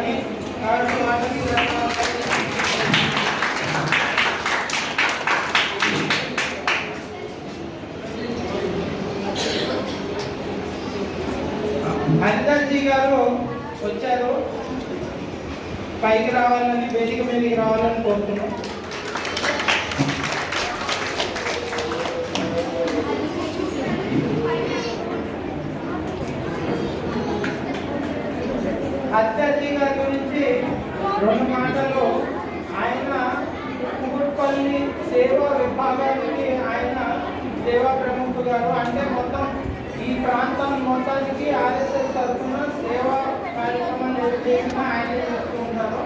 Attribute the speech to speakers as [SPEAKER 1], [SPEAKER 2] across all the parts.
[SPEAKER 1] కానీ కాబట్టి వాళ్ళకి హరిదాస్జీ గారు వచ్చారు, పైకి రావాలని, వేదిక మీదకి రావాలని కోరుతున్నాం. హరిదాస్జీ గారి గురించి రెండు మాటలు. ఆయన కుకుట్పల్లి సేవా విభాగానికి ఆయన సేవా ప్రముఖుడు గారు. అంటే మొత్తం ఈ ప్రాంతం మొత్తానికి ఆర్ఎస్ఎస్ తరఫున సేవా కార్యక్రమాలు ఏది చేసినా ఆయన చేస్తూ ఉంటారు.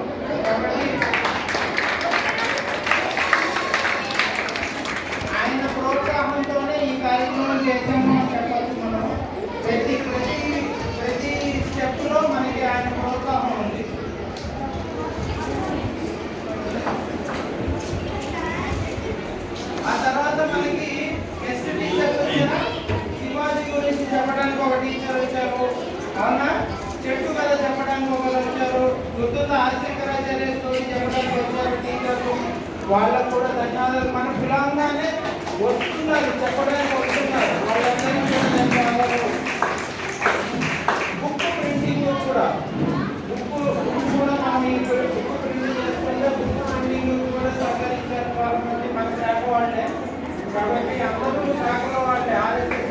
[SPEAKER 1] కాబట్టి ఆయన ప్రోత్సాహంతోనే ఈ కార్యక్రమం చేసాము అని చెప్పచ్చు. మనం ప్రతి స్టెప్లో మనకి ఆయన ప్రోత్సాహం ఉంది. ఆ తర్వాత మనకి గెస్ట్ టీచర్ వచ్చిన శివాజీ గురించి చెప్పడానికి ఒక టీచర్ వచ్చారు. అవునా, చెట్టు కథ చెప్పడానికి ఒకరు వచ్చారు. గుర్తున్న ఆశంకరాచార్య స్టోరీ చెప్పడానికి వచ్చారు టీచర్లు. వాళ్ళకు కూడా ధన్యవాదాలు. మన పిల్లగానే వస్తున్నారు, చెప్పడానికి వస్తున్నారు. వాళ్ళందరికీ కూడా ధన్యవాదాలు. బుక్ ప్రింటింగ్ కూడా మనం ఈ బుక్ ప్రింటింగ్ చేసుకుంటే బుక్ ప్రింటింగ్ కూడా సహకరించారు. వాళ్ళ మంది మన శాఖ వాళ్ళే. కాబట్టి అందరూ శాఖలో వాళ్ళే. ఆర్ఎస్ఎస్